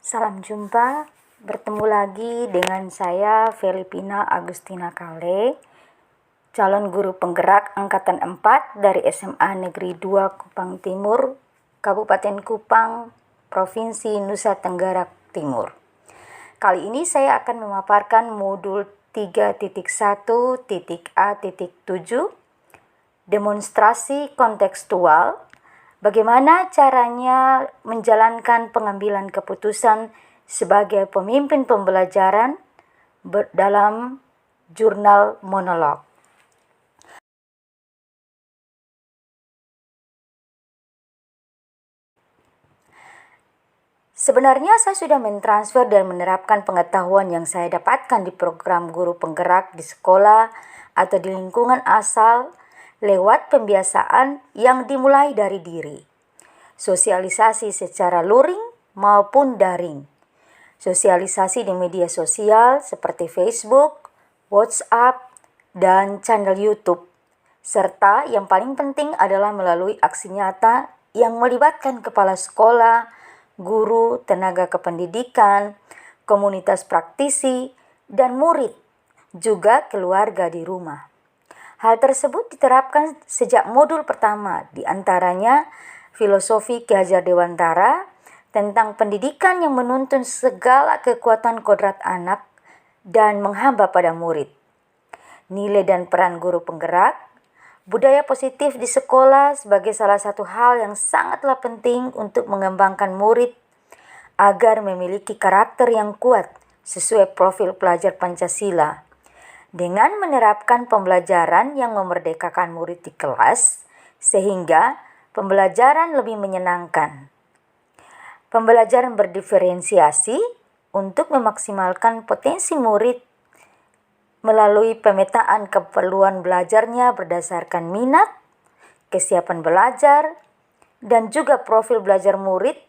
Salam jumpa, bertemu lagi dengan saya Filipina Agustina Kale, calon guru penggerak Angkatan 4 dari SMA Negeri 2 Kupang Timur, Kabupaten Kupang, Provinsi Nusa Tenggara Timur. Kali ini saya akan memaparkan modul 3.1.A.7, demonstrasi kontekstual. Bagaimana caranya menjalankan pengambilan keputusan sebagai pemimpin pembelajaran dalam jurnal monolog. Sebenarnya saya sudah mentransfer dan menerapkan pengetahuan yang saya dapatkan di program guru penggerak di sekolah atau di lingkungan asal lewat pembiasaan yang dimulai dari diri. Sosialisasi secara luring maupun daring. Sosialisasi di media sosial seperti Facebook, WhatsApp, dan channel YouTube. Serta yang paling penting adalah melalui aksi nyata yang melibatkan kepala sekolah, guru, tenaga kependidikan, komunitas praktisi, dan murid, juga keluarga di rumah. Hal tersebut diterapkan sejak modul pertama, di antaranya filosofi Ki Hajar Dewantara tentang pendidikan yang menuntun segala kekuatan kodrat anak dan menghamba pada murid. Nilai dan peran guru penggerak, budaya positif di sekolah sebagai salah satu hal yang sangatlah penting untuk mengembangkan murid agar memiliki karakter yang kuat sesuai profil pelajar Pancasila. Dengan menerapkan pembelajaran yang memerdekakan murid di kelas, sehingga pembelajaran lebih menyenangkan. Pembelajaran berdiferensiasi untuk memaksimalkan potensi murid melalui pemetaan keperluan belajarnya berdasarkan minat, kesiapan belajar, dan juga profil belajar murid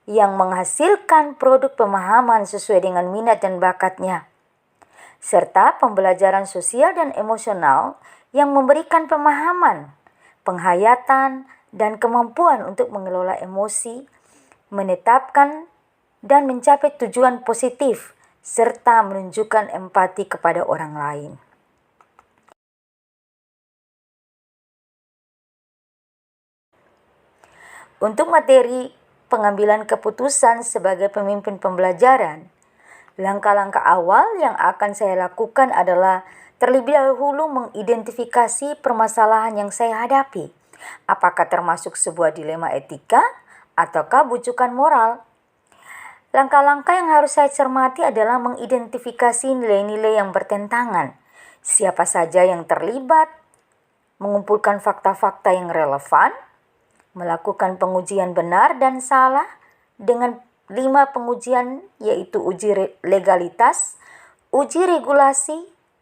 yang menghasilkan produk pemahaman sesuai dengan minat dan bakatnya, serta pembelajaran sosial dan emosional yang memberikan pemahaman, penghayatan, dan kemampuan untuk mengelola emosi, menetapkan dan mencapai tujuan positif, serta menunjukkan empati kepada orang lain. Untuk materi pengambilan keputusan sebagai pemimpin pembelajaran, langkah-langkah awal yang akan saya lakukan adalah terlebih dahulu mengidentifikasi permasalahan yang saya hadapi. Apakah termasuk sebuah dilema etika ataukah bujukan moral? Langkah-langkah yang harus saya cermati adalah mengidentifikasi nilai-nilai yang bertentangan. Siapa saja yang terlibat, mengumpulkan fakta-fakta yang relevan, melakukan pengujian benar dan salah dengan 5 pengujian, yaitu uji legalitas, uji regulasi,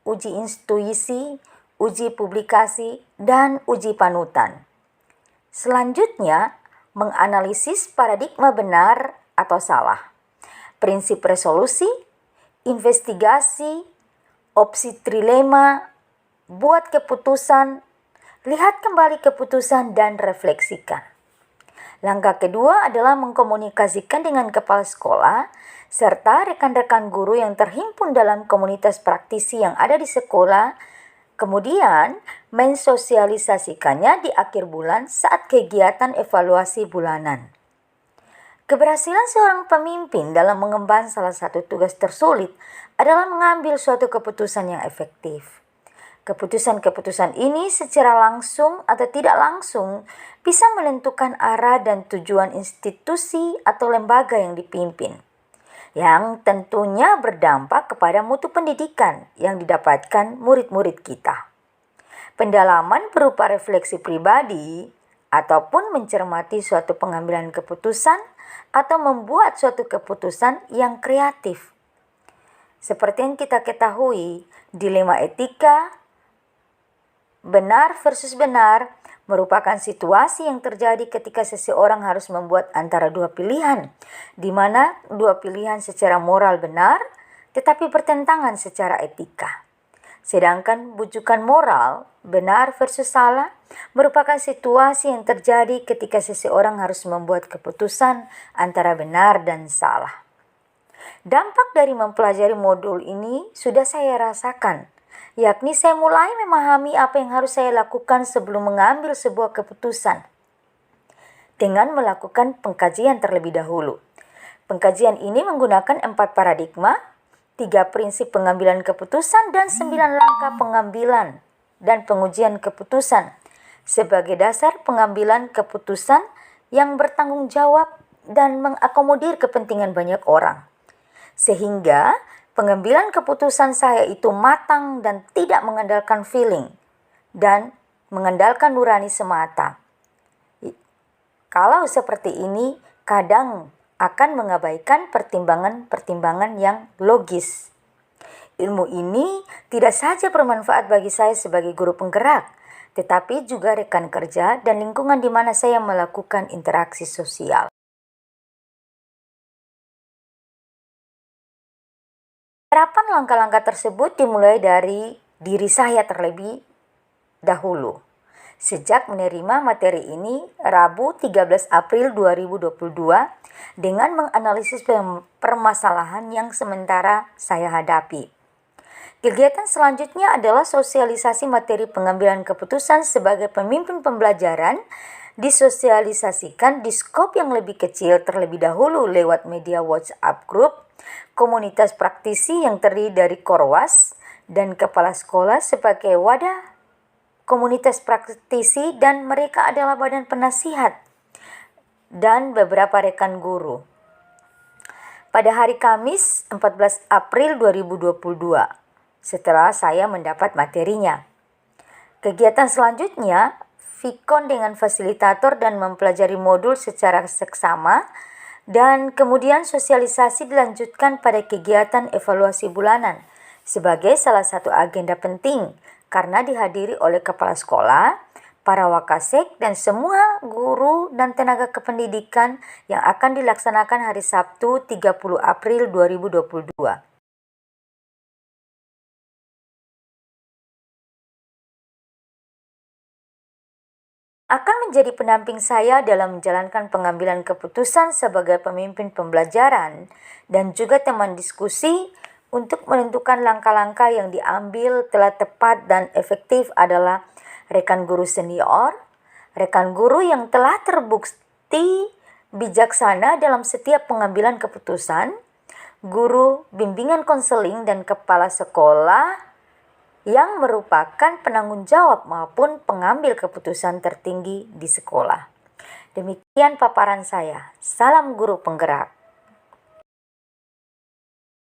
uji intuisi, uji publikasi, dan uji panutan. Selanjutnya, menganalisis paradigma benar atau salah, prinsip resolusi, investigasi, opsi trilema, buat keputusan, lihat kembali keputusan, dan refleksikan. Langkah kedua adalah mengkomunikasikan dengan kepala sekolah serta rekan-rekan guru yang terhimpun dalam komunitas praktisi yang ada di sekolah, kemudian mensosialisasikannya di akhir bulan saat kegiatan evaluasi bulanan. Keberhasilan seorang pemimpin dalam mengemban salah satu tugas tersulit adalah mengambil suatu keputusan yang efektif. Keputusan-keputusan ini secara langsung atau tidak langsung bisa menentukan arah dan tujuan institusi atau lembaga yang dipimpin, yang tentunya berdampak kepada mutu pendidikan yang didapatkan murid-murid kita. Pendalaman berupa refleksi pribadi ataupun mencermati suatu pengambilan keputusan atau membuat suatu keputusan yang kreatif. Seperti yang kita ketahui, dilema etika benar versus benar merupakan situasi yang terjadi ketika seseorang harus membuat antara dua pilihan, di mana dua pilihan secara moral benar, tetapi bertentangan secara etika. Sedangkan bujukan moral, benar versus salah, merupakan situasi yang terjadi ketika seseorang harus membuat keputusan antara benar dan salah. Dampak dari mempelajari modul ini sudah saya rasakan, yakni saya mulai memahami apa yang harus saya lakukan sebelum mengambil sebuah keputusan dengan melakukan pengkajian terlebih dahulu. Pengkajian ini menggunakan 4 paradigma, 3 prinsip pengambilan keputusan, dan 9 langkah pengambilan dan pengujian keputusan sebagai dasar pengambilan keputusan yang bertanggung jawab dan mengakomodir kepentingan banyak orang. Sehingga pengambilan keputusan saya itu matang dan tidak mengandalkan feeling dan mengandalkan nurani semata. Kalau seperti ini, kadang akan mengabaikan pertimbangan-pertimbangan yang logis. Ilmu ini tidak saja bermanfaat bagi saya sebagai guru penggerak, tetapi juga rekan kerja dan lingkungan di mana saya melakukan interaksi sosial. Penerapan langkah-langkah tersebut dimulai dari diri saya terlebih dahulu. Sejak menerima materi ini, Rabu 13 April 2022, dengan menganalisis permasalahan yang sementara saya hadapi. Kegiatan selanjutnya adalah sosialisasi materi pengambilan keputusan sebagai pemimpin pembelajaran, disosialisasikan di skop yang lebih kecil terlebih dahulu lewat media WhatsApp group, komunitas praktisi yang terdiri dari Korwas dan kepala sekolah sebagai wadah komunitas praktisi, dan mereka adalah badan penasihat dan beberapa rekan guru. Pada hari Kamis 14 April 2022, setelah saya mendapat materinya. Kegiatan selanjutnya, Vikon dengan fasilitator dan mempelajari modul secara seksama, dan kemudian sosialisasi dilanjutkan pada kegiatan evaluasi bulanan sebagai salah satu agenda penting karena dihadiri oleh kepala sekolah, para wakasek, dan semua guru dan tenaga kependidikan yang akan dilaksanakan hari Sabtu 30 April 2022. Akan menjadi pendamping saya dalam menjalankan pengambilan keputusan sebagai pemimpin pembelajaran dan juga teman diskusi untuk menentukan langkah-langkah yang diambil telah tepat dan efektif adalah rekan guru senior, rekan guru yang telah terbukti bijaksana dalam setiap pengambilan keputusan, guru bimbingan konseling, dan kepala sekolah yang merupakan penanggung jawab maupun pengambil keputusan tertinggi di sekolah. Demikian paparan saya. Salam guru penggerak.